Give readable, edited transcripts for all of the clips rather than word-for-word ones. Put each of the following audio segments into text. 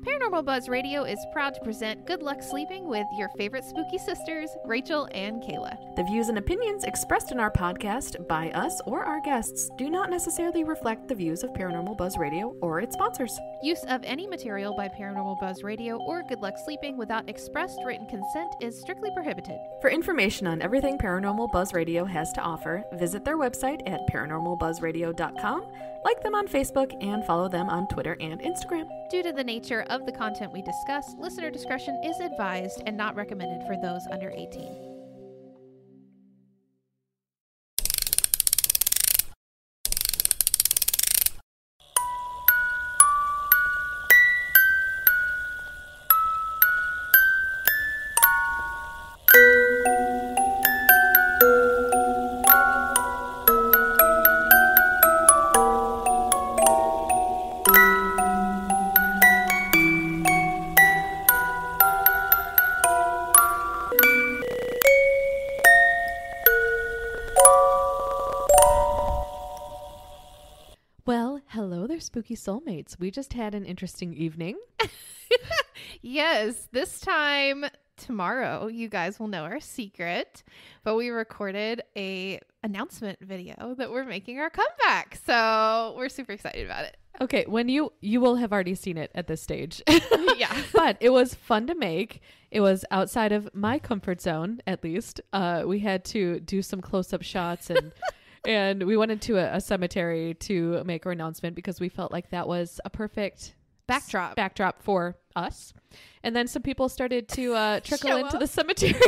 Paranormal Buzz Radio is proud to present Good Luck Sleeping with your favorite spooky sisters, Rachel and Kayla. The views and opinions expressed in our podcast by us or our guests do not necessarily reflect the views of Paranormal Buzz Radio or its sponsors. Use of any material by Paranormal Buzz Radio or Good Luck Sleeping without expressed written consent is strictly prohibited. For information on everything Paranormal Buzz Radio has to offer, visit their website at paranormalbuzzradio.com, like them on Facebook, and follow them on Twitter and Instagram. Due to the nature of the content we discuss, listener discretion is advised and not recommended for those under 18. Spooky soulmates. We just had an interesting evening. Yes, this time tomorrow you guys will know our secret, but we recorded a announcement video that we're making our comeback, so we're super excited about it. Okay, when you will have already seen it at this stage. Yeah. But it was fun to make. It was outside of my comfort zone, at least. We had to do some close-up shots and we went into a cemetery to make our announcement because we felt like that was a perfect backdrop for us. And then some people started to trickle into the cemetery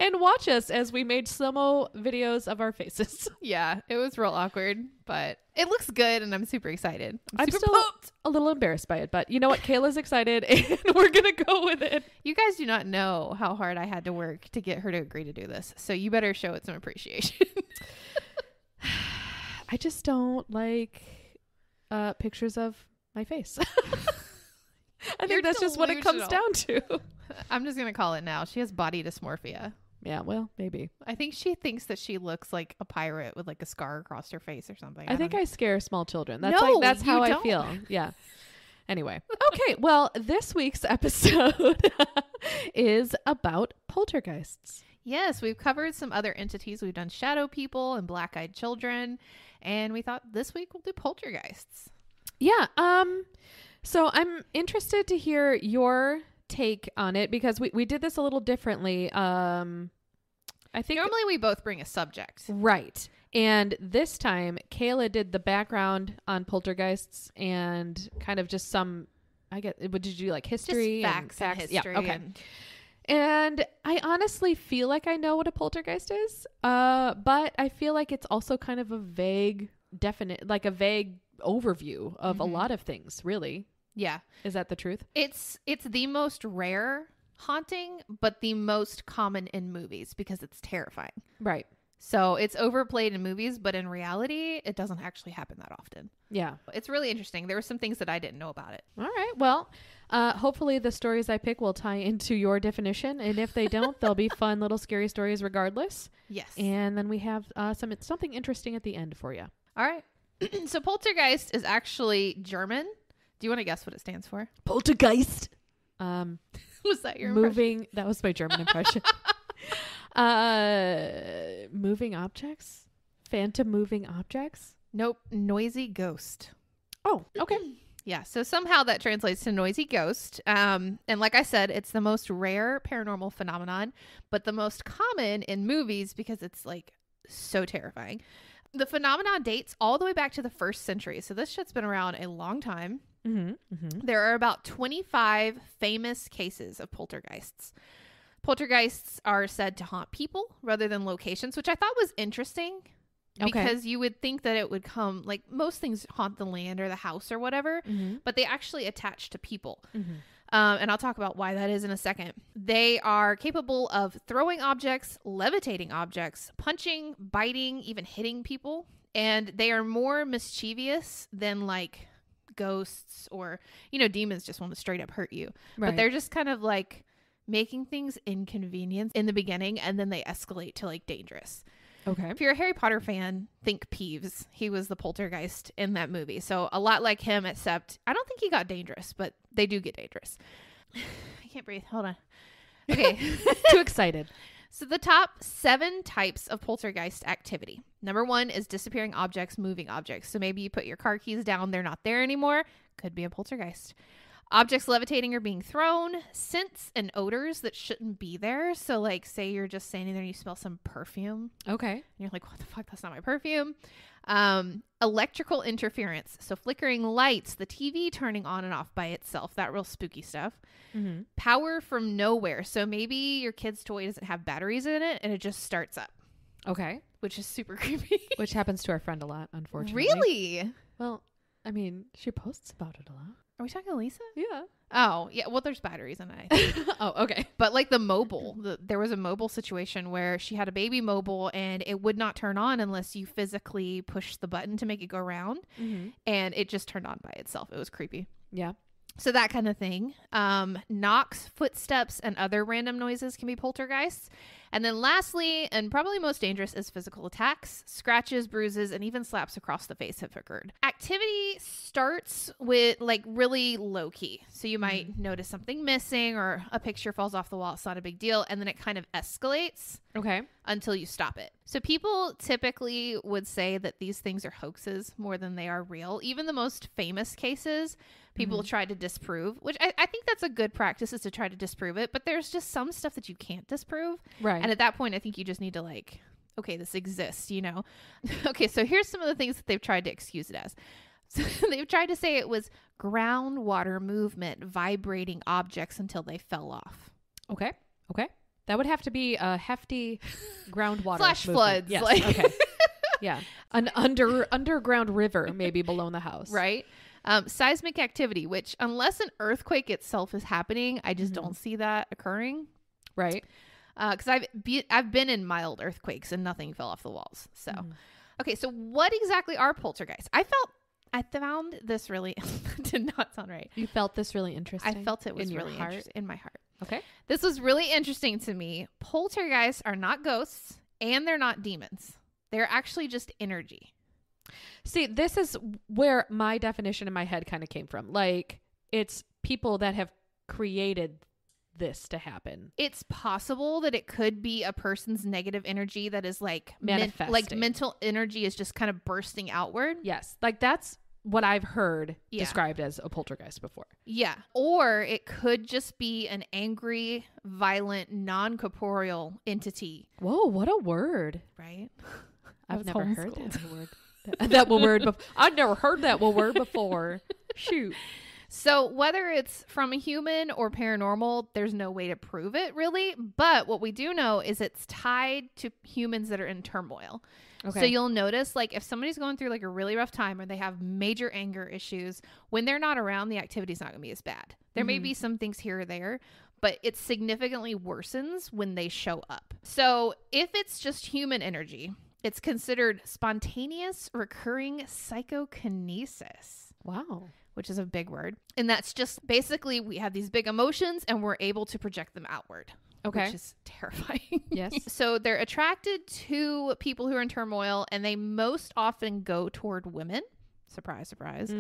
and watch us as we made slow-mo videos of our faces. Yeah, it was real awkward, but it looks good and I'm super excited. I'm super still pumped. A little embarrassed by it, but you know what? Kayla's excited and we're going to go with it. You guys do not know how hard I had to work to get her to agree to do this, so you better show it some appreciation. I just don't like pictures of my face. I think that's just what it comes down to. I'm just going to call it now. She has body dysmorphia. Yeah, well, maybe. I think she thinks that she looks like a pirate with like a scar across her face or something. I think I scare small children. That's that's how I don't. feel. Yeah. Anyway. Okay, well, this week's episode is about poltergeists. Yes, we've covered some other entities. We've done shadow people and black-eyed children, and we thought this week we'll do poltergeists. Yeah. So I'm interested to hear your take on it because we did this a little differently. I think normally we both bring a subject. Right. And this time Kayla did the background on poltergeists and kind of just some, what did you do, like history? Just facts and history. Yeah, okay. And I honestly feel like I know what a poltergeist is, but I feel like it's also kind of a vague overview of a lot of things, really. Yeah. Is that the truth? It's the most rare haunting, but the most common in movies because it's terrifying. Right. So it's overplayed in movies, but in reality, it doesn't actually happen that often. Yeah. It's really interesting. There were some things that I didn't know about it. All right. Well, hopefully the stories I pick will tie into your definition. And if they don't, they'll be fun little scary stories regardless. Yes. And then we have something interesting at the end for you. All right. So poltergeist is actually German. Do you want to guess what it stands for? Poltergeist. Was that your impression? That was my German impression. Moving objects? Phantom moving objects? Nope. Noisy ghost. Oh, okay. Yeah. So somehow that translates to noisy ghost. And like I said, it's the most rare paranormal phenomenon, but the most common in movies because it's like so terrifying. The phenomenon dates all the way back to the 1st century. So this shit's been around a long time. Mm-hmm, mm-hmm. There are about 25 famous cases of poltergeists. Poltergeists are said to haunt people rather than locations, which I thought was interesting because you would think that it would come, like most things haunt the land or the house or whatever, but they actually attach to people. Mm-hmm. And I'll talk about why that is in a second. They are capable of throwing objects, levitating objects, punching, biting, even hitting people. And they are more mischievous than like ghosts or, demons just want to straight up hurt you. Right. But they're just kind of like making things inconvenient in the beginning and then they escalate to like dangerous. Okay. If you're a Harry Potter fan, think Peeves. He was the poltergeist in that movie. So a lot like him, except I don't think he got dangerous, but they do get dangerous. I can't breathe. Hold on. Okay. Too excited. So the top 7 types of poltergeist activity. Number 1 is disappearing objects, moving objects. So maybe you put your car keys down, they're not there anymore. Could be a poltergeist. Objects levitating or being thrown. Scents and odors that shouldn't be there. So like say you're just standing there and you smell some perfume. Okay. And you're like, what the fuck? That's not my perfume. Electrical interference. So flickering lights, the TV turning on and off by itself. That real spooky stuff. Mm-hmm. Power from nowhere. So maybe your kid's toy doesn't have batteries in it and it just starts up. Okay. Which is super creepy. Which happens to our friend a lot, unfortunately. Really? Well, I mean, she posts about it a lot. Are we talking to Lisa? Yeah. Oh, yeah. Well, there's batteries in it. Oh, okay. But like the mobile, there was a mobile situation where she had a baby mobile and it would not turn on unless you physically push the button to make it go round. Mm-hmm. And it just turned on by itself. It was creepy. Yeah. So that kind of thing. Knocks, footsteps, and other random noises can be poltergeists. And then lastly, and probably most dangerous, is physical attacks. Scratches, bruises, and even slaps across the face have occurred. Activity starts with like really low key. So you might notice something missing or a picture falls off the wall. It's not a big deal. And then it kind of escalates. Okay. Until you stop it. So people typically would say that these things are hoaxes more than they are real. Even the most famous cases, people try to disprove, which I think that's a good practice, is to try to disprove it. But there's just some stuff that you can't disprove. Right. And at that point, I think you just need to like, okay, this exists, you know? Okay, so here's some of the things that they've tried to excuse it as. So they've tried to say it was groundwater movement, vibrating objects until they fell off. Okay. Okay. That would have to be a hefty groundwater Flash movement. floods. Yes. Like. Okay. Yeah. An underground river maybe below the house. Right. Seismic activity, which unless an earthquake itself is happening, I just don't see that occurring. Right. Because I've been in mild earthquakes and nothing fell off the walls. So, okay. So what exactly are poltergeists? I found this really did not sound right. You felt this really interesting? I felt it was in really your heart? interesting in my heart. Okay. This was really interesting to me. Poltergeists are not ghosts and they're not demons. They're actually just energy. See, this is where my definition in my head kind of came from. Like, it's people that have created this to happen. It's possible that it could be a person's negative energy that is like manifesting. Like mental energy is just kind of bursting outward. Yes. Like that's what I've heard described as a poltergeist before. Yeah. Or it could just be an angry, violent, non-corporeal entity. Whoa, what a word. Right? I've never heard that word. That word before. I've never heard that word before. Shoot. So whether it's from a human or paranormal, there's no way to prove it really. But what we do know is it's tied to humans that are in turmoil. Okay. So you'll notice like if somebody's going through like a really rough time or they have major anger issues, when they're not around, the activity's not going to be as bad. There may be some things here or there, but it significantly worsens when they show up. So if it's just human energy, it's considered spontaneous recurring psychokinesis. Wow. Which is a big word. And that's just basically we have these big emotions and we're able to project them outward. Okay. Which is terrifying. Yes. So they're attracted to people who are in turmoil and they most often go toward women. Surprise, surprise.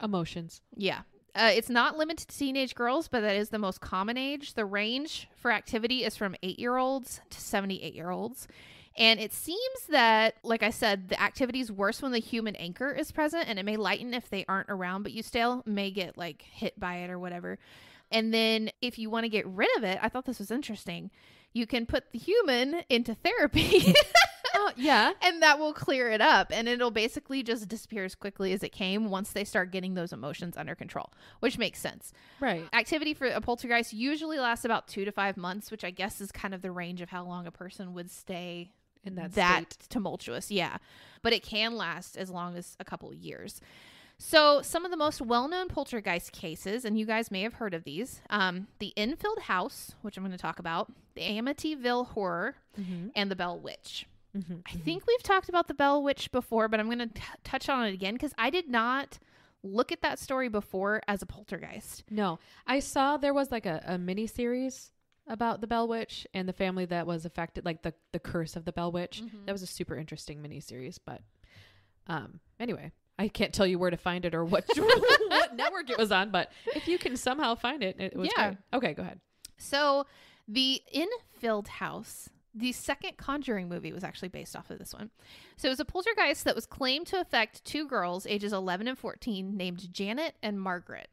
Emotions. Yeah. It's not limited to teenage girls, but that is the most common age. The range for activity is from 8-year-olds to 78-year-olds. And it seems that, like I said, the activity is worse when the human anchor is present, and it may lighten if they aren't around, but you still may get like hit by it or whatever. And then if you want to get rid of it, I thought this was interesting. You can put the human into therapy. Yeah. And that will clear it up. And it'll basically just disappear as quickly as it came once they start getting those emotions under control, which makes sense. Right. Activity for a poltergeist usually lasts about 2 to 5 months, which I guess is kind of the range of how long a person would stay in that state. State. Tumultuous. Yeah. But it can last as long as a couple of years. So some of the most well-known poltergeist cases, and you guys may have heard of these, the Enfield House, which I'm going to talk about, the Amityville Horror, and the Bell Witch. I think we've talked about the Bell Witch before, but I'm going to touch on it again because I did not look at that story before as a poltergeist. No. I saw there was like a mini series about the Bell Witch and the family that was affected, like the curse of the Bell Witch. Mm-hmm. That was a super interesting miniseries. But anyway, I can't tell you where to find it or what what network it was on, but if you can somehow find it, it was great. Okay, go ahead. So the Infield House, the second Conjuring movie, was actually based off of this one. So it was a poltergeist that was claimed to affect two girls ages 11 and 14 named Janet and Margaret.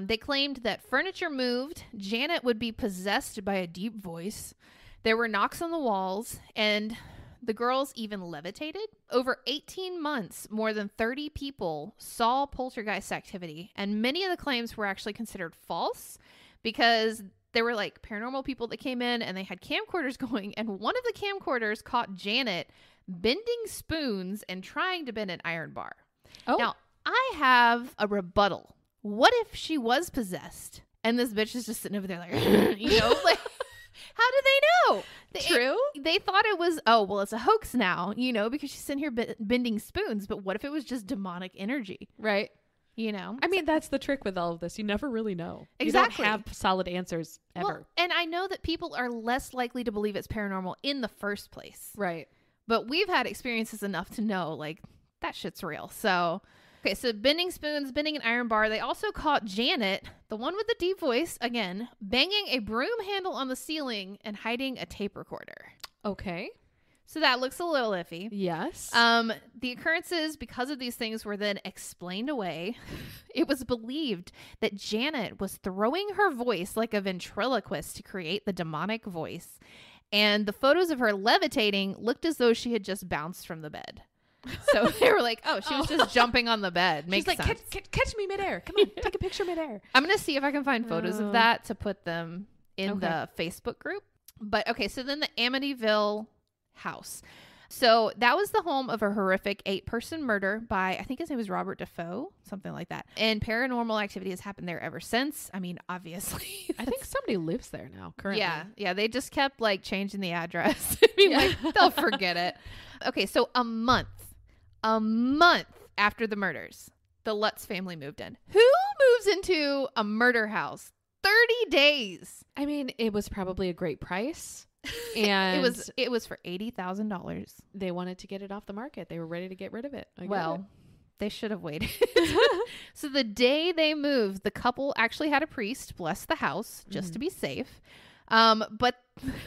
They claimed that furniture moved, Janet would be possessed by a deep voice, there were knocks on the walls, and the girls even levitated. Over 18 months, more than 30 people saw poltergeist activity, and many of the claims were actually considered false because there were like paranormal people that came in and they had camcorders going, and one of the camcorders caught Janet bending spoons and trying to bend an iron bar. Oh. Now, I have a rebuttal. What if she was possessed and this bitch is just sitting over there like, you know, like, how do they know? True. They thought it was, oh, well, it's a hoax now, you know, because she's sitting here bending spoons. But what if it was just demonic energy? Right. You know? I mean, that's the trick with all of this. You never really know. Exactly. You don't have solid answers ever. Well, and I know that people are less likely to believe it's paranormal in the first place. Right. But we've had experiences enough to know, like, that shit's real. So... Okay, so bending spoons, bending an iron bar. They also caught Janet, the one with the deep voice, again, banging a broom handle on the ceiling and hiding a tape recorder. Okay. So that looks a little iffy. Yes. The occurrences, because of these things, were then explained away. It was believed that Janet was throwing her voice like a ventriloquist to create the demonic voice. And the photos of her levitating looked as though she had just bounced from the bed. So they were like, oh, she was just jumping on the bed. Makes She's like, sense. catch me midair. Come on, take a picture midair. I'm going to see if I can find photos of that to put them in the Facebook group. But okay, so then the Amityville house. So that was the home of a horrific 8-person murder by, I think his name was Robert Defoe, something like that. And paranormal activity has happened there ever since. I mean, obviously. I think somebody lives there now currently. Yeah. They just kept like changing the address. I mean, like, they'll forget it. Okay, so a month after the murders, the Lutz family moved in. Who moves into a murder house? 30 days. I mean, it was probably a great price. And it was for $80,000. They wanted to get it off the market. They were ready to get rid of it. They should have waited. So the day they moved, the couple actually had a priest bless the house just to be safe. But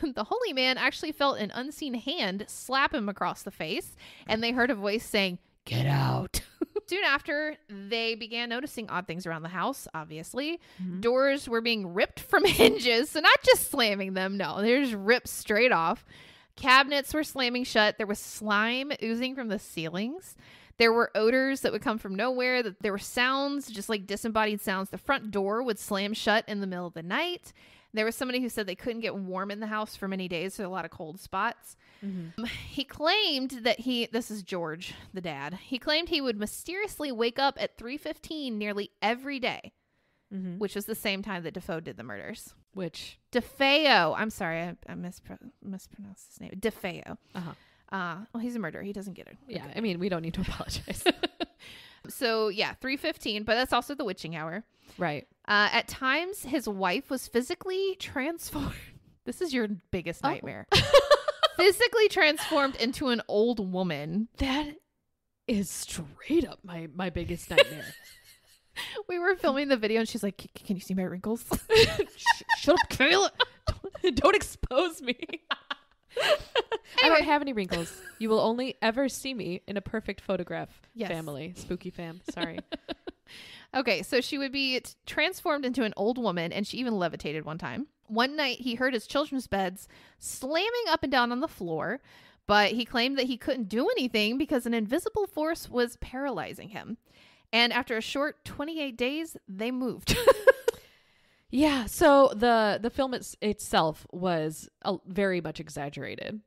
the holy man actually felt an unseen hand slap him across the face, and they heard a voice saying, "Get out." Soon after, they began noticing odd things around the house, obviously. Doors were being ripped from hinges, so not just slamming them. No, they're just ripped straight off. Cabinets were slamming shut. There was slime oozing from the ceilings. There were odors that would come from nowhere. There were sounds, just like disembodied sounds. The front door would slam shut in the middle of the night. There was somebody who said they couldn't get warm in the house for many days. So a lot of cold spots. He claimed that this is George, the dad. He claimed he would mysteriously wake up at 3:15 nearly every day, which was the same time that Defoe did the murders. Which? DeFeo. I'm sorry. I mispronounced his name. DeFeo. Well, he's a murderer. He doesn't get it. Yeah. Okay. I mean, we don't need to apologize. So yeah, 3:15, but that's also the witching hour. Right. At times, his wife was physically transformed. This is your biggest nightmare. Physically transformed into an old woman. That is straight up my biggest nightmare. We were filming the video and she's like, can you see my wrinkles? Shut up, Kayla. Don't expose me. I don't have any wrinkles. You will only ever see me in a perfect photograph. Yes. Family. Spooky fam. Sorry. Okay, so she would be transformed into an old woman, and she even levitated one time. One night, he heard his children's beds slamming up and down on the floor, but he claimed that he couldn't do anything because an invisible force was paralyzing him. And after a short 28 days, they moved. Yeah, so the film itself was very much exaggerated,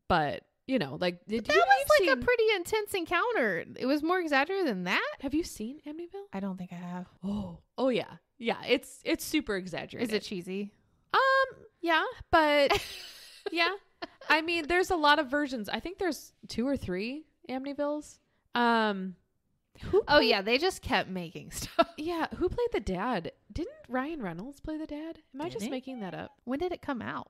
but you know, like that was like a pretty intense encounter. It was more exaggerated than that. Have you seen Amityville? I don't think I have. Oh yeah, it's super exaggerated. Is it cheesy? Yeah, but yeah, I mean, there's a lot of versions. I think there's 2 or 3 Amityvilles. Oh yeah, they just kept making stuff. Yeah, who played the dad? Didn't Ryan Reynolds play the dad? Am I just making that up? When did it come out?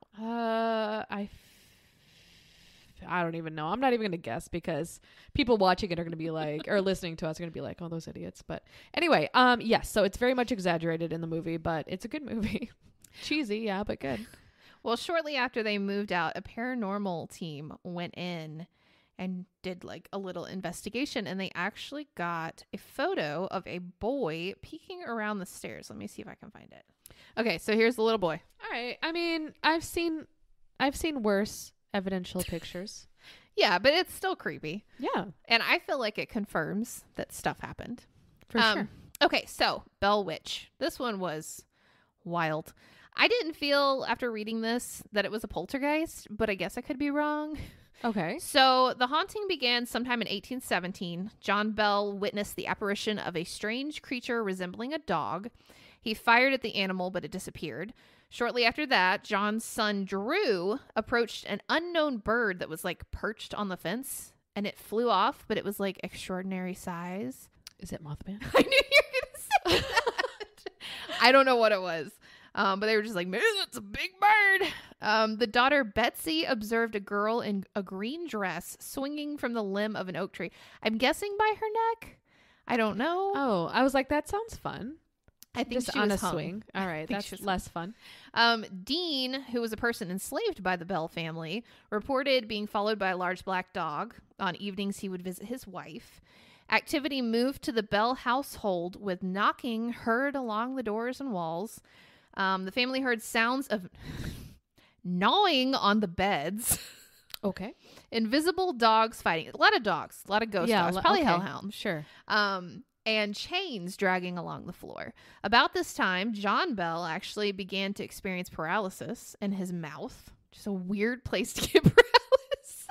I don't even know. I'm not even going to guess because people watching it are going to be like, or listening to us are going to be like, oh, those idiots. But anyway, yes. So it's very much exaggerated in the movie, but it's a good movie. Cheesy, yeah, but good. Well, shortly after they moved out, a paranormal team went in and did like a little investigation, and they actually got a photo of a boy peeking around the stairs. Let me see if I can find it. Okay, so here's the little boy. All right. I mean, I've seen worse evidential pictures. Yeah, but it's still creepy. Yeah. And I feel like it confirms that stuff happened. For sure. Okay, so Bell Witch. This one was wild. I didn't feel after reading this that it was a poltergeist, but I guess I could be wrong. Okay. So the haunting began sometime in 1817. John Bell witnessed the apparition of a strange creature resembling a dog. He fired at the animal, but it disappeared. Shortly after that, John's son Drew approached an unknown bird that was like perched on the fence, and it flew off, but it was like extraordinary size. Is it Mothman? I knew you were going to say that. I don't know what it was. But they were just like, man, that's a big bird. The daughter Betsy observed a girl in a green dress swinging from the limb of an oak tree. I'm guessing by her neck. I don't know. Oh, I was like, that sounds fun. I think just she on was a hung. swing. All right, that's less fun. Dean, who was a person enslaved by the Bell family, reported being followed by a large black dog. On evenings, he would visit his wife. Activity moved to the Bell household with knocking heard along the doors and walls. The family heard sounds of gnawing on the beds. Okay. Invisible dogs fighting. A lot of dogs. A lot of ghost dogs. Probably hellhounds. Sure. And chains dragging along the floor. About this time, John Bell actually began to experience paralysis in his mouth. Just a weird place to get paralysis.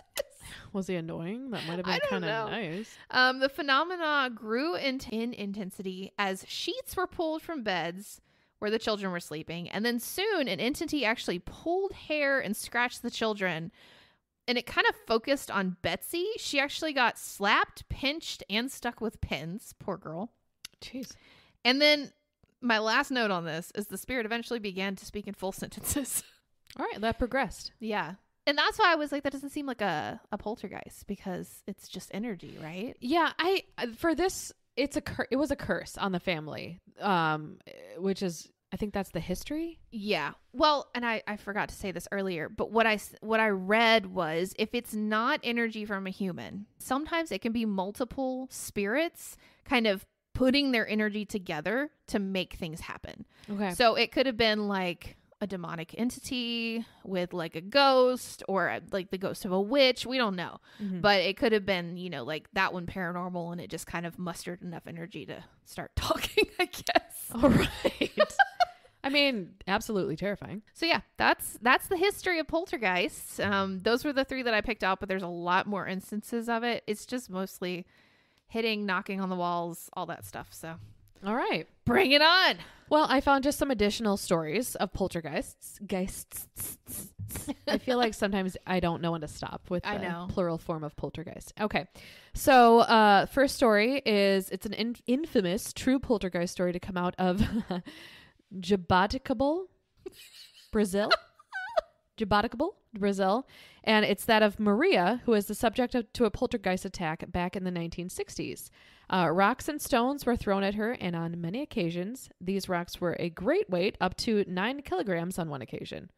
Was he annoying? That might have been kind of nice. The phenomena grew in intensity as sheets were pulled from beds where the children were sleeping. And then soon an entity actually pulled hair and scratched the children. And it kind of focused on Betsy. She actually got slapped, pinched, and stuck with pins. Poor girl. Jeez. And then my last note on this is the spirit eventually began to speak in full sentences. All right, that progressed. Yeah. And that's why I was like, that doesn't seem like a poltergeist because it's just energy, right? Yeah, for this, it was a curse on the family, which is, I think that's the history. Yeah. Well, and I forgot to say this earlier, but what I read was if it's not energy from a human, sometimes it can be multiple spirits kind of putting their energy together to make things happen. Okay. So it could have been like a demonic entity with like a ghost or like the ghost of a witch. We don't know. Mm-hmm. But it could have been, like that one paranormal and it just kind of mustered enough energy to start talking, I guess. All right. I mean, absolutely terrifying. So yeah, that's the history of poltergeists. Those were the 3 that I picked out, but there's a lot more instances of it. It's just mostly hitting, knocking on the walls, all that stuff. So all right. Bring it on. Well, I found just some additional stories of poltergeists. I feel like sometimes I don't know when to stop with the plural form of poltergeist. Okay. So first story is, it's an infamous true poltergeist story to come out of Jaboticable, Brazil. Jaboticable, Brazil. And it's that of Maria, who is the subject to a poltergeist attack back in the 1960s. Rocks and stones were thrown at her, and on many occasions, these rocks were a great weight, up to 9 kilograms on one occasion.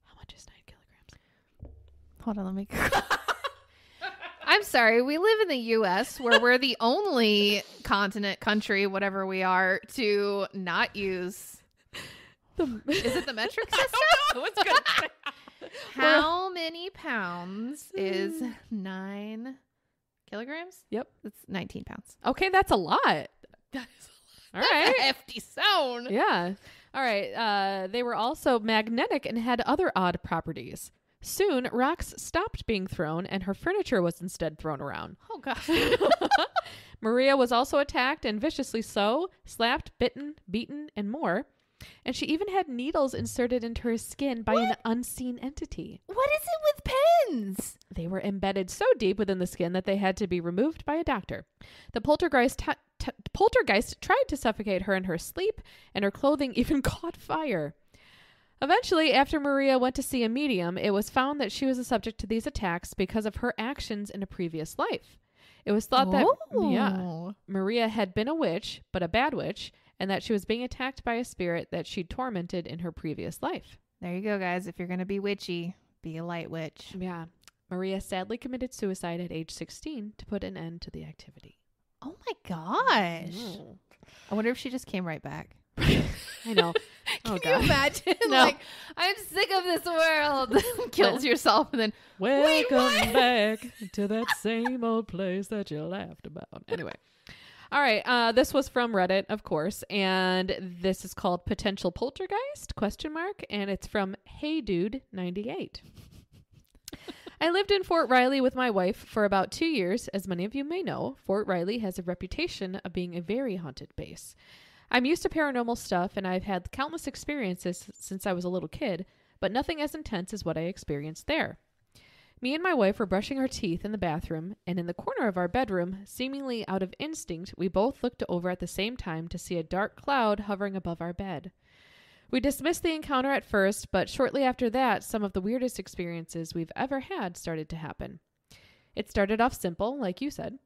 How much is 9 kilograms? Hold on, let me... I'm sorry. We live in the U.S. where we're the only country, whatever we are, to not use... Is it the metric system? What's good? How many pounds is 9 kilograms? Yep. It's 19 pounds. Okay, that's a lot. That is a lot. All right. That's a hefty stone. Yeah. All right. They were also magnetic and had other odd properties. Soon, rocks stopped being thrown and her furniture was instead thrown around. Oh, God. Maria was also attacked, and viciously so, slapped, bitten, beaten, and more. And she even had needles inserted into her skin by an unseen entity. What is it with skins? They were embedded so deep within the skin that they had to be removed by a doctor. The poltergeist tried to suffocate her in her sleep, and her clothing even caught fire. Eventually, after Maria went to see a medium, it was found that she was a subject to these attacks because of her actions in a previous life. It was thought that Maria had been a witch, but a bad witch, and that she was being attacked by a spirit that she'd tormented in her previous life. There you go, guys. If you're going to be witchy, be a light witch. Yeah. Maria sadly committed suicide at age 16 to put an end to the activity. Oh my gosh. Mm. I wonder if she just came right back. I know. Can you imagine? No. Like, I'm sick of this world. Kills yourself and then, welcome back to that same old place that you laughed about. Anyway. All right. This was from Reddit, of course. And this is called Potential Poltergeist, ? And it's from HeyDude98. I lived in Fort Riley with my wife for about 2 years. As many of you may know, Fort Riley has a reputation of being a very haunted base. I'm used to paranormal stuff, and I've had countless experiences since I was a little kid, but nothing as intense as what I experienced there. Me and my wife were brushing our teeth in the bathroom, and in the corner of our bedroom, seemingly out of instinct, we both looked over at the same time to see a dark cloud hovering above our bed. We dismissed the encounter at first, but shortly after that, some of the weirdest experiences we've ever had started to happen. It started off simple, like you said,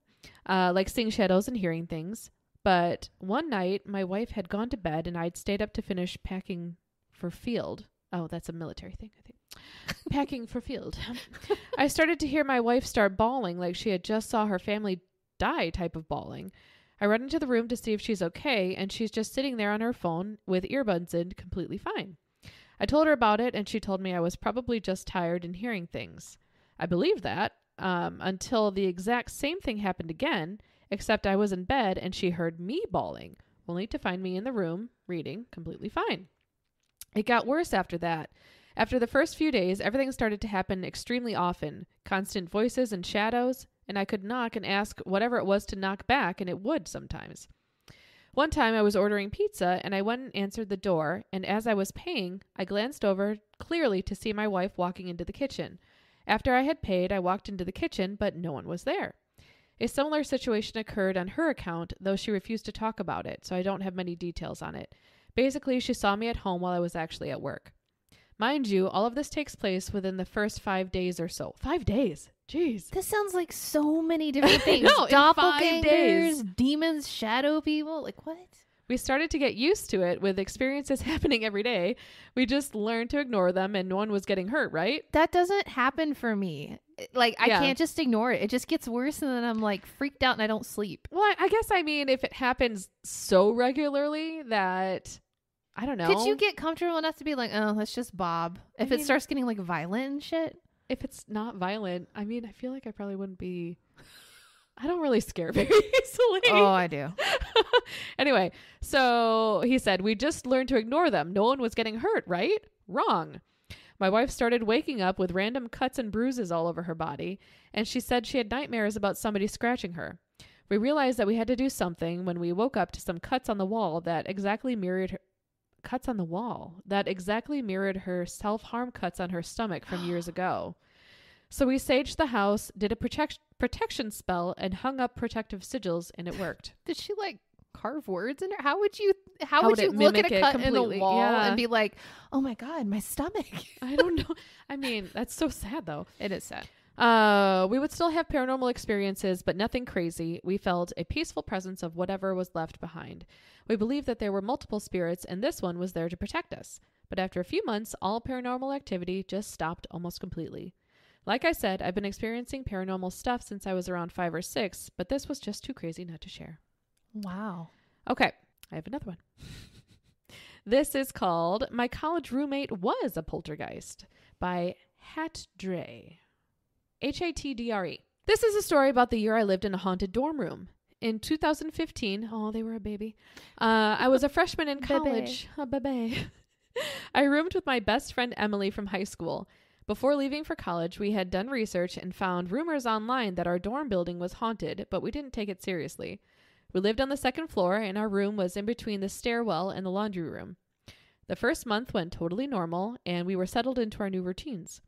like seeing shadows and hearing things. But one night, my wife had gone to bed, and I'd stayed up to finish packing for field. Oh, that's a military thing, I think. Packing for field. I started to hear my wife start bawling like she had just saw her family die type of bawling. I run into the room to see if she's okay, and she's just sitting there on her phone with earbuds in, completely fine. I told her about it, and she told me I was probably just tired and hearing things. I believed that until the exact same thing happened again, except I was in bed and she heard me bawling, only to find me in the room reading completely fine. It got worse after that. After the first few days, everything started to happen extremely often. Constant voices and shadows, and I could knock and ask whatever it was to knock back, and it would sometimes. One time I was ordering pizza, and I went and answered the door, and as I was paying, I glanced over clearly to see my wife walking into the kitchen. After I had paid, I walked into the kitchen, but no one was there. A similar situation occurred on her account, though she refused to talk about it, so I don't have many details on it. Basically, she saw me at home while I was actually at work. Mind you, all of this takes place within the first 5 days or so. 5 days? Jeez. This sounds like so many different things. No, doppelgangers, demons, shadow people. Like, what? We started to get used to it with experiences happening every day. We just learned to ignore them, and no one was getting hurt, right? That doesn't happen for me. Like, I can't just ignore it. It just gets worse, and then I'm like freaked out and I don't sleep. Well, I guess, I mean, if it happens so regularly that, I don't know. Could you get comfortable enough to be like, oh, that's just Bob? If it starts getting like violent and shit? If it's not violent, I mean, I feel like I probably wouldn't be. I don't really scare very easily. Oh, I do. Anyway, so he said, we just learned to ignore them. No one was getting hurt, right? Wrong. My wife started waking up with random cuts and bruises all over her body, and she said she had nightmares about somebody scratching her. We realized that we had to do something when we woke up to some cuts on the wall that exactly mirrored her. Cuts on the wall that exactly mirrored her self-harm cuts on her stomach from years ago. So we saged the house, did a protection spell, and hung up protective sigils, and it worked. Did she like carve words in her? How would you look at a cut in the wall and be like, oh my God, my stomach? I don't know. I mean, that's so sad though. It is sad. We would still have paranormal experiences, but nothing crazy. We felt a peaceful presence of whatever was left behind. We believed that there were multiple spirits, and this one was there to protect us. But after a few months, all paranormal activity just stopped almost completely. Like I said, I've been experiencing paranormal stuff since I was around 5 or 6, but this was just too crazy not to share. Wow. Okay, I have another one. This is called My College Roommate Was a Poltergeist by Hatdre. Hatdre. This is a story about the year I lived in a haunted dorm room. In 2015, oh, they were a baby. I was a freshman in college. A baby. I roomed with my best friend Emily from high school. Before leaving for college, we had done research and found rumors online that our dorm building was haunted, but we didn't take it seriously. We lived on the second floor, and our room was in between the stairwell and the laundry room. The first month went totally normal, and we were settled into our new routines.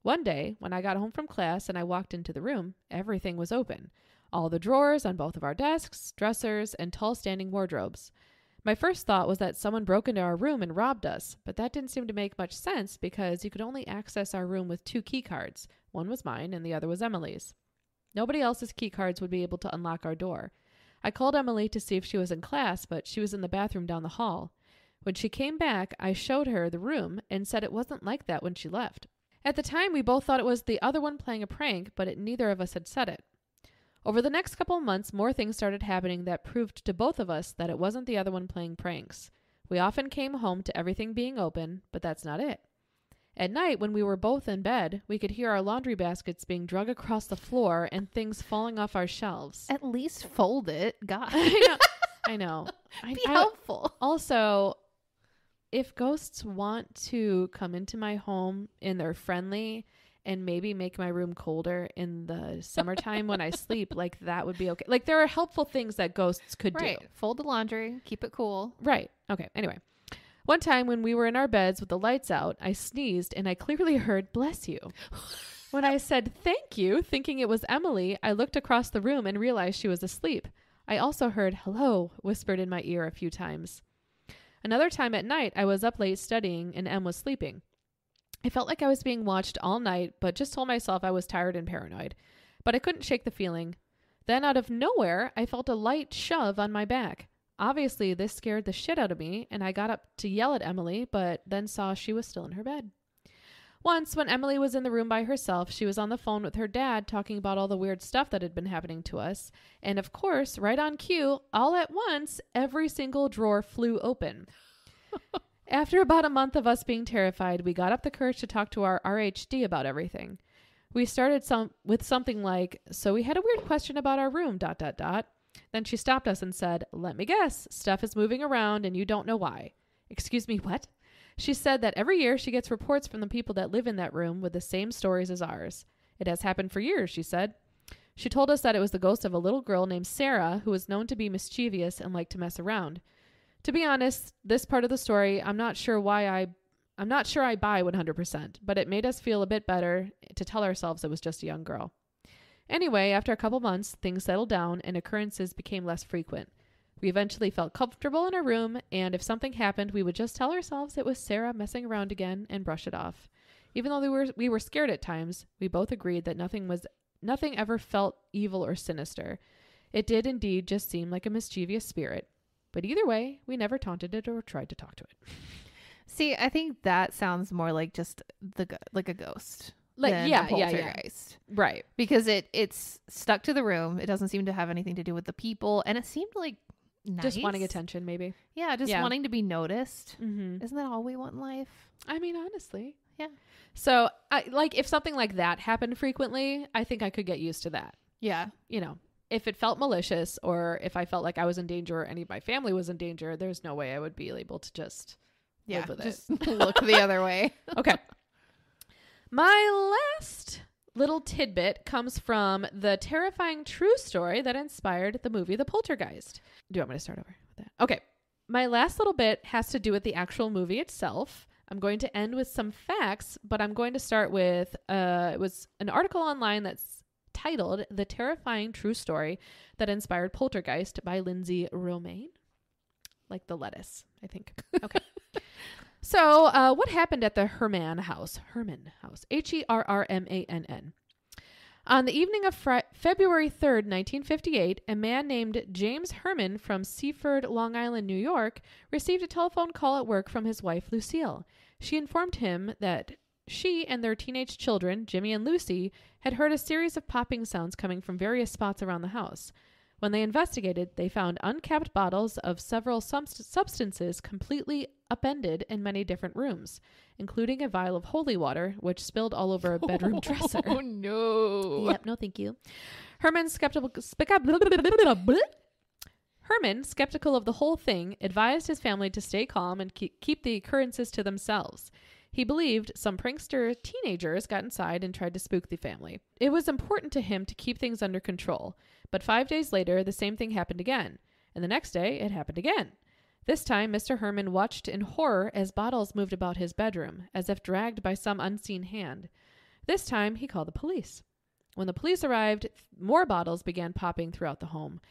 One day, when I got home from class and I walked into the room, everything was open. All the drawers on both of our desks, dressers, and tall standing wardrobes. My first thought was that someone broke into our room and robbed us, but that didn't seem to make much sense because you could only access our room with 2 key cards. One was mine and the other was Emily's. Nobody else's key cards would be able to unlock our door. I called Emily to see if she was in class, but she was in the bathroom down the hall. When she came back, I showed her the room and said it wasn't like that when she left. At the time, we both thought it was the other one playing a prank, but neither of us had said it. Over the next couple of months, more things started happening that proved to both of us that it wasn't the other one playing pranks. We often came home to everything being open, but that's not it. At night, when we were both in bed, we could hear our laundry baskets being dragged across the floor and things falling off our shelves. At least fold it. God. I know. Be helpful. Also, if ghosts want to come into my home and they're friendly and maybe make my room colder in the summertime when I sleep, like that would be okay. Like there are helpful things that ghosts could do. Fold the laundry, keep it cool. Right. Okay. Anyway, one time when we were in our beds with the lights out, I sneezed and I clearly heard "bless you." When I said "thank you," thinking it was Emily, I looked across the room and realized she was asleep. I also heard "hello" whispered in my ear a few times. Another time at night, I was up late studying and Em was sleeping. I felt like I was being watched all night, but just told myself I was tired and paranoid. But I couldn't shake the feeling. Then out of nowhere, I felt a light shove on my back. Obviously, this scared the shit out of me, and I got up to yell at Emily, but then saw she was still in her bed. Once, when Emily was in the room by herself, she was on the phone with her dad talking about all the weird stuff that had been happening to us. And of course, right on cue, all at once, every single drawer flew open. After about a month of us being terrified, we got up the courage to talk to our RHD about everything. We started with something like, "So we had a weird question about our room, ... Then she stopped us and said, "Let me guess, stuff is moving around and you don't know why." Excuse me, what? She said that every year she gets reports from the people that live in that room with the same stories as ours. It has happened for years, she said. She told us that it was the ghost of a little girl named Sarah who was known to be mischievous and liked to mess around. To be honest, this part of the story, I'm not sure I buy 100%, but it made us feel a bit better to tell ourselves it was just a young girl. Anyway, after a couple months, things settled down and occurrences became less frequent. We eventually felt comfortable in our room, and if something happened, we would just tell ourselves it was Sarah messing around again and brush it off. Even though we were scared at times, we both agreed that nothing ever felt evil or sinister. It did indeed just seem like a mischievous spirit. But either way, we never taunted it or tried to talk to it. See, I think that sounds more like just like a ghost. Like, yeah, Poltergeist. Right. Because it's stuck to the room. It doesn't seem to have anything to do with the people. And it seemed like nice. Just wanting attention, maybe. Yeah, just wanting to be noticed. Mm-hmm. Isn't that all we want in life? I mean, honestly. Yeah. So, if something like that happened frequently, I think I could get used to that. Yeah. You know, if it felt malicious or if I felt like I was in danger or any of my family was in danger, there's no way I would be able to just live with just it. Look the other way. Okay. My last little tidbit comes from the terrifying true story that inspired the movie The Poltergeist. Do you want me to start over with that? Okay. My last little bit has to do with the actual movie itself. I'm going to end with some facts, but I'm going to start with, it was an article online that's titled The Terrifying True Story That Inspired Poltergeist by Lindsay Romaine. Like the lettuce, I think. Okay. So, what happened at the Herman House? Herman House. Herrmann. On the evening of February 3rd, 1958, a man named James Herman from Seaford, Long Island, New York, received a telephone call at work from his wife, Lucille. She informed him that she and their teenage children, Jimmy and Lucy, had heard a series of popping sounds coming from various spots around the house. When they investigated, they found uncapped bottles of several substances completely upended in many different rooms, including a vial of holy water, which spilled all over a bedroom dresser. Oh, no. Yep, no thank you. Herman, skeptical of the whole thing, advised his family to stay calm and keep the occurrences to themselves. He believed some prankster teenagers got inside and tried to spook the family. It was important to him to keep things under control, but 5 days later, the same thing happened again, and the next day, it happened again. This time, Mr. Herman watched in horror as bottles moved about his bedroom, as if dragged by some unseen hand. This time, he called the police. When the police arrived, more bottles began popping throughout the home.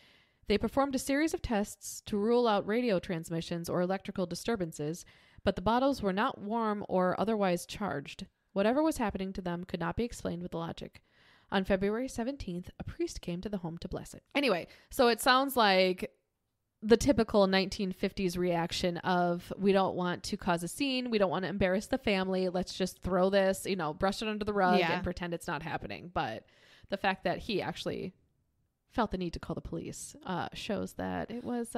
They performed a series of tests to rule out radio transmissions or electrical disturbances, but the bottles were not warm or otherwise charged. Whatever was happening to them could not be explained with logic. On February 17th, a priest came to the home to bless it. Anyway, so it sounds like the typical 1950s reaction of, we don't want to cause a scene, we don't want to embarrass the family, let's just throw this, brush it under the rug and pretend it's not happening. But the fact that he actually felt the need to call the police shows that it was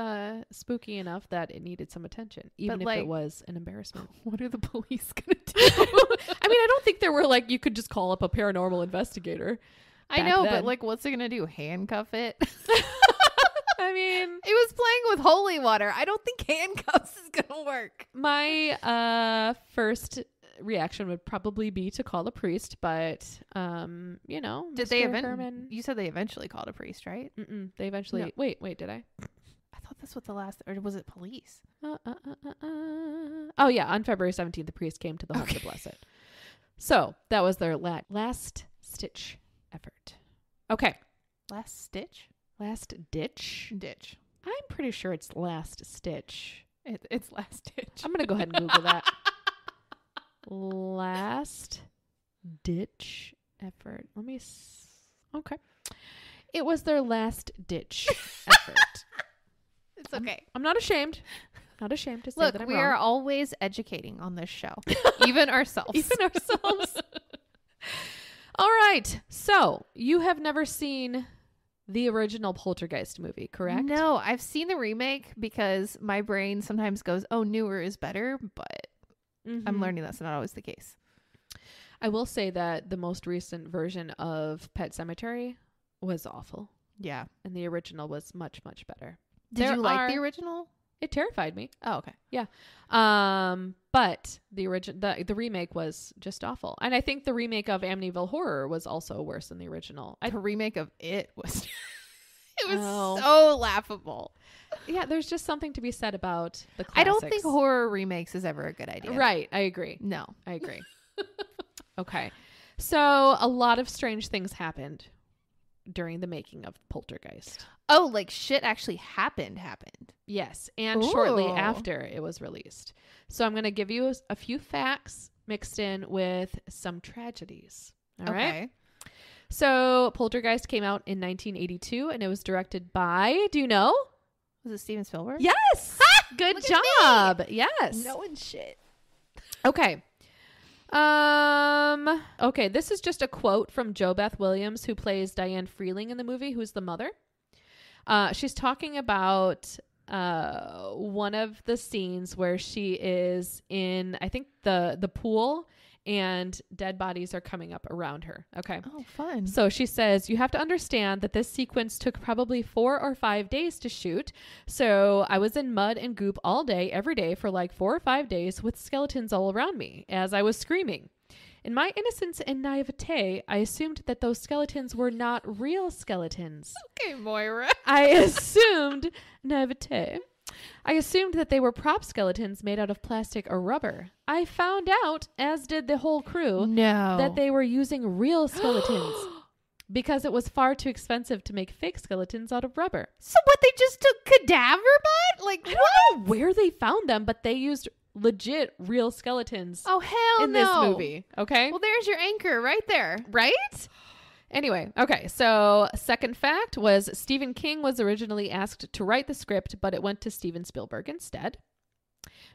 spooky enough that it needed some attention, even if it was an embarrassment. What are the police gonna do? I mean, I don't think there were you could just call up a paranormal investigator. I know, then. But what's it gonna do? Handcuff it? I mean, it was playing with holy water. I don't think handcuffs is gonna work. My first reaction would probably be to call a priest, but did they you said they eventually called a priest, right? They eventually no. wait did I thought this was the last, or was it police? Oh yeah, on February 17th the priest came to the home to bless it. So that was their last stitch effort. Okay, last ditch. I'm pretty sure it's last stitch. It's last ditch. I'm gonna go ahead and Google that. Last ditch effort. Okay. It was their last ditch effort. It's okay. I'm not ashamed. Not ashamed to say that I'm we wrong. are always educating on this show. Even ourselves. All right. So you have never seen the original Poltergeist movie, correct? No, I've seen the remake because my brain sometimes goes, oh, newer is better, but I'm learning that's not always the case. I will say that the most recent version of Pet Sematary was awful. Yeah. And the original was much, much better. Did you like the original? It terrified me. Oh, okay. Yeah. But the remake was just awful. And I think the remake of Amityville Horror was also worse than the original. The remake of it was so laughable. Yeah, there's just something to be said about the classics. I don't think horror remakes is ever a good idea. Right, I agree. No. I agree. Okay. So a lot of strange things happened during the making of Poltergeist. Oh, shit actually happened. Yes, and shortly after it was released. So I'm going to give you a few facts mixed in with some tragedies. All right? So Poltergeist came out in 1982, and it was directed by, do you know? Was it Steven Spielberg? Yes. Good job. Yes. Knowing shit. Okay. Okay, this is just a quote from Jo Beth Williams, who plays Diane Freeling in the movie, who's the mother. She's talking about one of the scenes where she is in, I think, the pool, and dead bodies are coming up around her. Okay. Oh, fun. So she says, you have to understand that this sequence took probably 4 or 5 days to shoot. So I was in mud and goop all day, every day for 4 or 5 days with skeletons all around me as I was screaming. In my innocence and naivete, I assumed that those skeletons were not real skeletons. Okay, Moira. I assumed that they were prop skeletons made out of plastic or rubber. I found out, as did the whole crew, that they were using real skeletons because it was far too expensive to make fake skeletons out of rubber. So what, they just took cadaver butt? I don't know where they found them, but they used legit real skeletons. Oh, hell in this movie. Okay. Well, there's your anchor right there. Right? Anyway, okay, so second fact was Stephen King was originally asked to write the script, but it went to Steven Spielberg instead.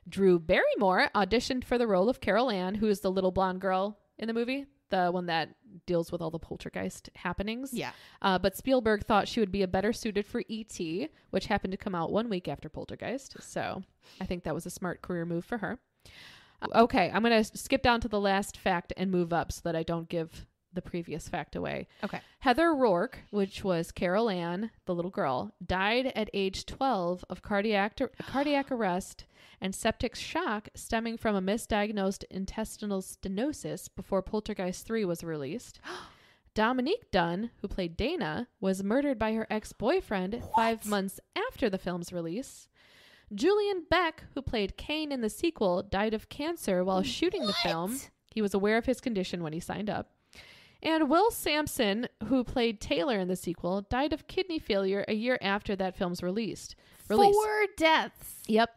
Drew Barrymore auditioned for the role of Carol Ann, who is the little blonde girl in the movie, the one that deals with all the poltergeist happenings. Yeah. But Spielberg thought she would be a better suited for E.T., which happened to come out 1 week after Poltergeist. So I think that was a smart career move for her. Okay, I'm going to skip down to the last fact and move up so that I don't give the previous fact away. Okay. Heather Rourke, which was Carol Ann, the little girl, died at age 12 of cardiac arrest and septic shock stemming from a misdiagnosed intestinal stenosis before Poltergeist 3 was released. Dominique Dunn, who played Dana, was murdered by her ex-boyfriend 5 months after the film's release. Julian Beck, who played Kane in the sequel, died of cancer while shooting the film. He was aware of his condition when he signed up. And Will Sampson, who played Taylor in the sequel, died of kidney failure a year after that film's release. 4 deaths. Yep.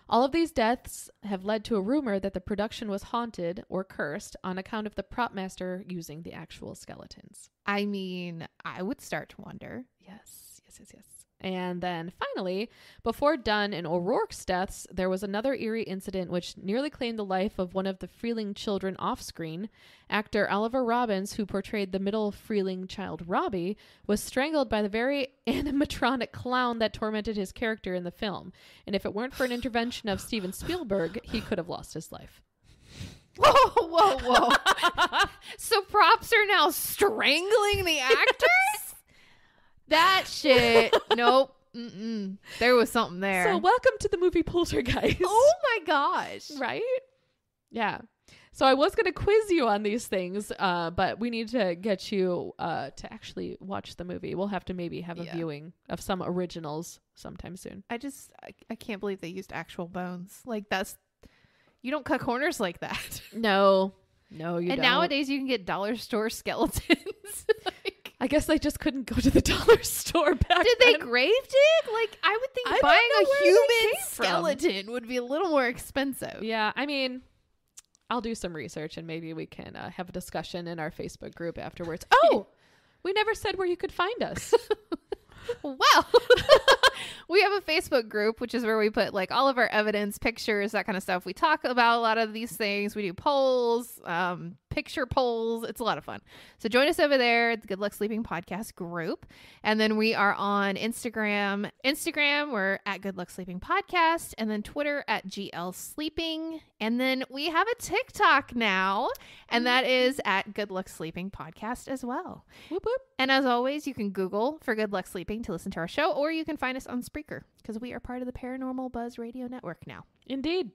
All of these deaths have led to a rumor that the production was haunted or cursed on account of the prop master using the actual skeletons. I mean, I would start to wonder. Yes. And then finally, before Dunn and O'Rourke's deaths, there was another eerie incident which nearly claimed the life of one of the Freeling children off screen. Actor Oliver Robbins, who portrayed the middle Freeling child Robbie, was strangled by the very animatronic clown that tormented his character in the film. And if it weren't for an intervention of Steven Spielberg, he could have lost his life. Whoa. So props are now strangling the actors? That shit. Nope. There was something there. So welcome to the movie Poltergeist. Oh my gosh. Right? Yeah. So I was going to quiz you on these things, but we need to get you to actually watch the movie. We'll have to maybe have a viewing of some originals sometime soon. I can't believe they used actual bones. Like you don't cut corners like that. No, you don't. And nowadays you can get dollar store skeletons. I guess they just couldn't go to the dollar store back Did then. they grave dig? Like, I would think buying a human skeleton would be a little more expensive. Yeah, I mean, I'll do some research and maybe we can have a discussion in our Facebook group afterwards. Oh, we never said where you could find us. Well, we have a Facebook group, which is where we put like all of our evidence, pictures, that kind of stuff. We talk about a lot of these things. We do polls, picture polls. It's a lot of fun. So join us over there, the Good Luck Sleeping Podcast group. And then we are on Instagram. We're at Good Luck Sleeping Podcast. And then Twitter at GL Sleeping. And then we have a TikTok now. And that is at Good Luck Sleeping Podcast as well. Whoop, whoop. And as always, you can Google for Good Luck Sleeping to listen to our show, or you can find us on Spreaker because we are part of the Paranormal Buzz Radio Network now. Indeed.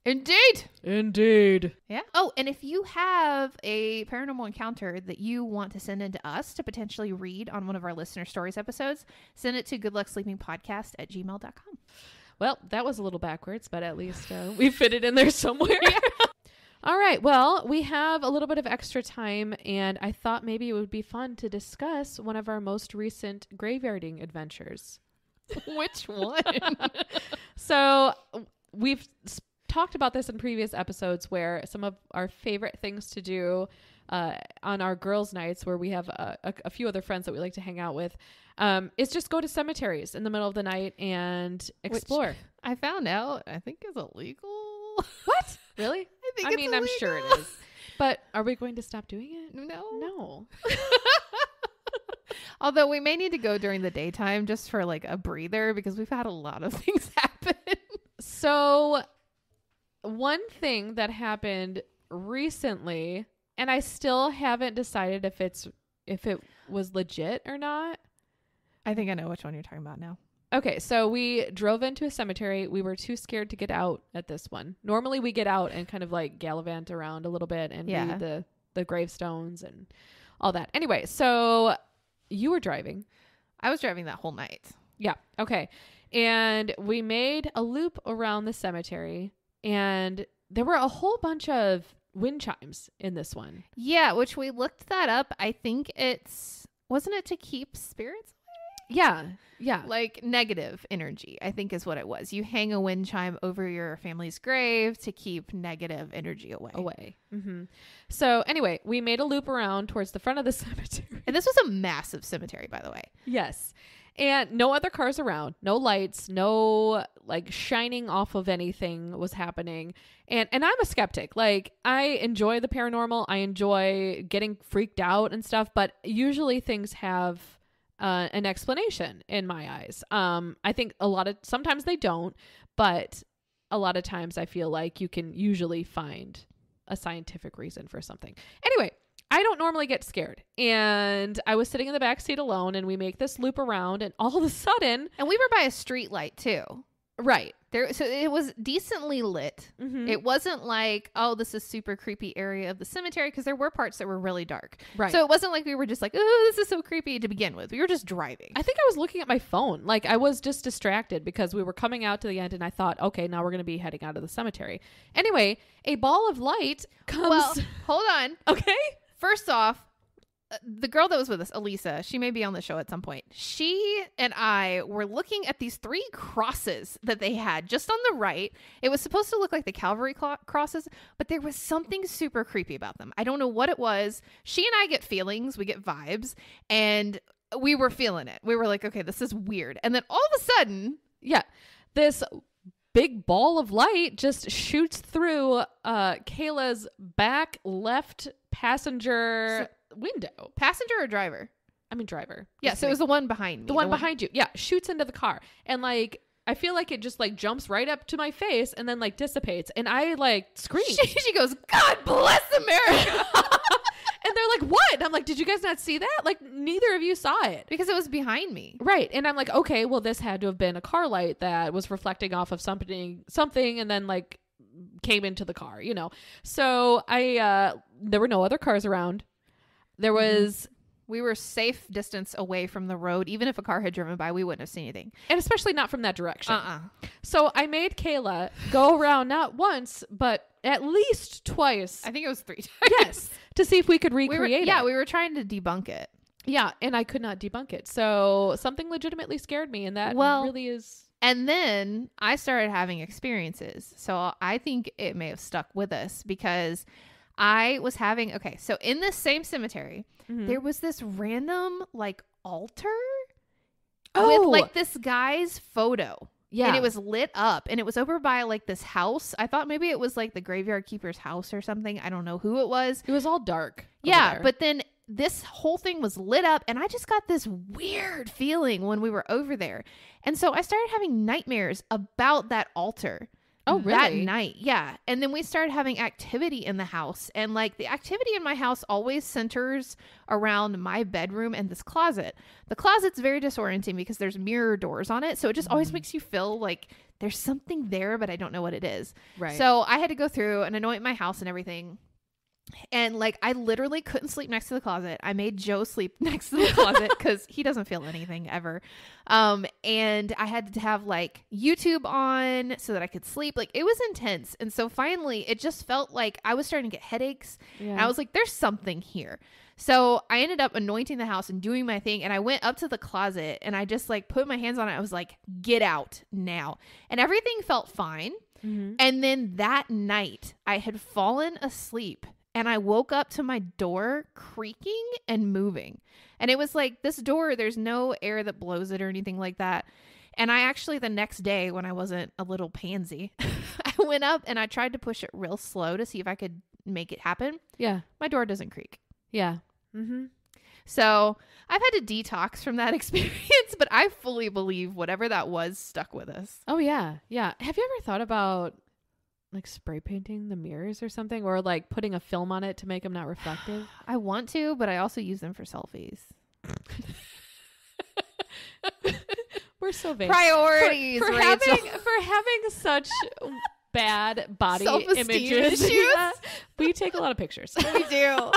Yeah. Oh, and if you have a paranormal encounter that you want to send in to us to potentially read on one of our listener stories episodes, send it to goodlucksleepingpodcast@gmail.com. Well, that was a little backwards, but at least we fit it in there somewhere. All right. Well, we have a little bit of extra time, and I thought maybe it would be fun to discuss one of our most recent graveyarding adventures. Which one? So we've talked about this in previous episodes where some of our favorite things to do on our girls' nights, where we have a few other friends that we like to hang out with, is just go to cemeteries in the middle of the night and explore. Which I found out, I think is illegal. What? Really? I mean, I'm sure it is. But are we going to stop doing it? No. Although we may need to go during the daytime just for like a breather because we've had a lot of things happen. So one thing that happened recently, and I still haven't decided if it was legit or not. I think I know which one you're talking about now. Okay, so we drove into a cemetery. We were too scared to get out at this one. Normally we get out and kind of like gallivant around a little bit and read the gravestones and all that. Anyway, so you were driving. I was driving that whole night. Yeah. Okay. And we made a loop around the cemetery, and there were a whole bunch of wind chimes in this one. Yeah, which we looked that up. I think wasn't it to keep spirits away? Yeah. Like negative energy, I think is what it was. You hang a wind chime over your family's grave to keep negative energy away. Mm-hmm. So anyway, we made a loop around towards the front of the cemetery. And this was a massive cemetery, by the way. Yes. And no other cars around, no lights, no like shining off of anything was happening. And I'm a skeptic. Like, I enjoy the paranormal. I enjoy getting freaked out and stuff, but usually things have an explanation in my eyes. I think sometimes they don't, but a lot of times I feel like you can usually find a scientific reason for something. Anyway, I don't normally get scared, and I was sitting in the back seat alone, and we make this loop around, and all of a sudden, and we were by a street light too. Right. So it was decently lit. Mm-hmm. It wasn't like, oh, this is super creepy area of the cemetery, because there were parts that were really dark. Right. So it wasn't like we were just like, oh, this is so creepy to begin with. We were just driving. I think I was looking at my phone. Like, I was just distracted because we were coming out to the end, and I thought, okay, now we're going to be heading out of the cemetery. Anyway, a ball of light comes. Well, hold on. Okay. First off, the girl that was with us, Elisa, she may be on the show at some point. She and I were looking at these 3 crosses that they had just on the right. It was supposed to look like the Calvary crosses, but there was something super creepy about them. I don't know what it was. She and I get feelings. We get vibes. And we were feeling it. We were like, okay, this is weird. And then all of a sudden, this big ball of light just shoots through Kayla's back left passenger window. Passenger or driver? I mean driver. Yeah, so it was the one behind me. The one behind you. Yeah, shoots into the car. And like I feel like it just like jumps right up to my face and then like dissipates. And I like scream. She goes, God bless America. And they're like, what? And I'm like, did you guys not see that? Like, neither of you saw it. Because it was behind me. Right. And I'm like, okay, well, this had to have been a car light that was reflecting off of something and then like came into the car, you know? So there were no other cars around. There was... We were safe distance away from the road. Even if a car had driven by, we wouldn't have seen anything. And especially not from that direction. So I made Kayla go around not once, but at least twice. I think it was 3 times. Yes. To see if we could recreate it. Yeah, we were trying to debunk it. Yeah, and I could not debunk it. So something legitimately scared me, and that really is... And then I started having experiences. So I think it may have stuck with us because I was having... Okay, so in this same cemetery... There was this random like altar with like this guy's photo. Yeah. And it was lit up and it was over by like this house. I thought maybe it was like the graveyard keeper's house or something. I don't know who it was. It was all dark. Yeah. But then this whole thing was lit up and I just got this weird feeling when we were over there. And so I started having nightmares about that altar. Oh, really? That night. Yeah. And then we started having activity in the house. And like the activity in my house always centers around my bedroom and this closet. The closet's very disorienting because there's mirror doors on it. So it just always makes you feel like there's something there, but I don't know what it is. Right. So I had to go through and anoint my house and everything. And like I literally couldn't sleep next to the closet. I made Joe sleep next to the closet because he doesn't feel anything ever. And I had to have like YouTube on so that I could sleep. Like it was intense. And so finally it just felt like I was starting to get headaches. Yeah. And I was like, there's something here. So I ended up anointing the house and doing my thing. And I went up to the closet and I just like put my hands on it. I was like, get out now. And everything felt fine. Mm-hmm. And then that night I had fallen asleep. And I woke up to my door creaking and moving. And it was like, this door, there's no air that blows it or anything like that. And I actually, the next day when I wasn't a little pansy, I went up and I tried to push it real slow to see if I could make it happen. Yeah. My door doesn't creak. Yeah. Mm-hmm. So I've had to detox from that experience, but I fully believe whatever that was stuck with us. Oh, yeah. Yeah. Have you ever thought about like spray painting the mirrors or something, or like putting a film on it to make them not reflective? I want to, but I also use them for selfies. We're so vague. Priorities for having such bad body images. We take a lot of pictures. We do.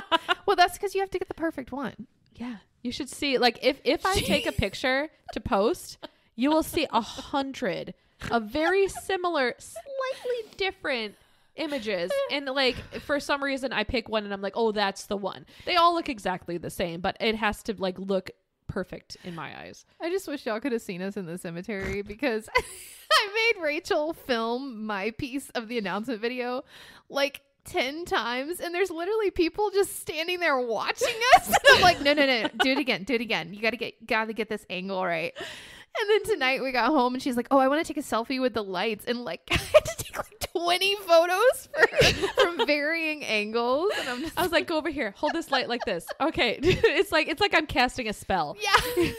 Well, that's because you have to get the perfect one. Yeah, you should see. Like if I take a picture to post, you will see 100 of very similar, slightly different images. And like, for some reason I pick one and I'm like, oh, that's the one. They all look exactly the same, but it has to like look perfect in my eyes. I just wish y'all could have seen us in the cemetery because I made Rachel film my piece of the announcement video like 10 times and there's literally people just standing there watching us. And I'm like, no, do it again. You gotta get this angle right. And then tonight we got home and she's like, oh, I want to take a selfie with the lights. And like, I had to take like 20 photos from varying angles. And I was like, go over here, hold this light like this. Okay. It's like I'm casting a spell. Yeah.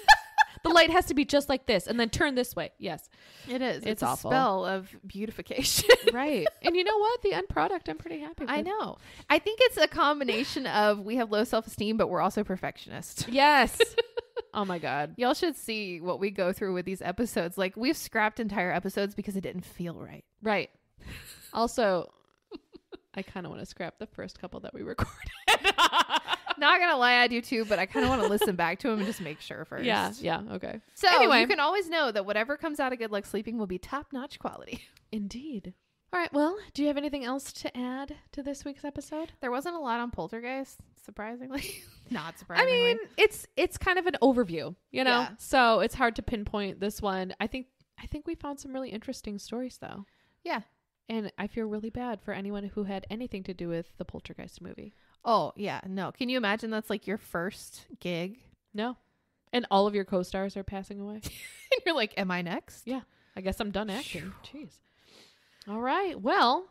The light has to be just like this and then turn this way. Yes. It is. It's awful. A spell of beautification. Right. And you know what? The end product I'm pretty happy with. I know. I think it's a combination of we have low self-esteem, but we're also perfectionists. Yes. Oh my God. Y'all should see what we go through with these episodes. Like we've scrapped entire episodes because it didn't feel right. Right. Also, I kind of want to scrap the first couple that we recorded. Not gonna lie, I do too, but I kind of want to listen back to them and just make sure first. Yeah. Okay. So anyway, you can always know that whatever comes out of Good Luck Sleeping will be top-notch quality. Indeed. All right. Well, do you have anything else to add to this week's episode? There wasn't a lot on Poltergeist, surprisingly. Not I surprisingly. mean, it's kind of an overview, you know, so it's hard to pinpoint this one. I think we found some really interesting stories, though. Yeah. And I feel really bad for anyone who had anything to do with the Poltergeist movie. Oh, yeah. No. Can you imagine that's like your first gig? No. And all of your co-stars are passing away. And you're like, am I next? Yeah. I guess I'm done acting. Jeez. All right. Well,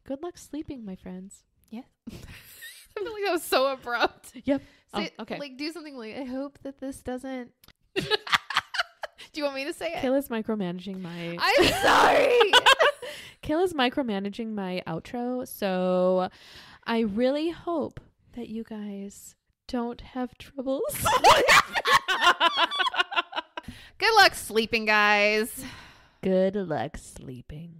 good luck sleeping, my friends. Yeah. I feel like that was so abrupt. Yep. Say, okay. Like, do something like, I hope that this doesn't. Do you want me to say it? Kayla's micromanaging my... I'm sorry. Kayla's micromanaging my outro. So I really hope that you guys don't have troubles. Good luck sleeping, guys. Good luck sleeping.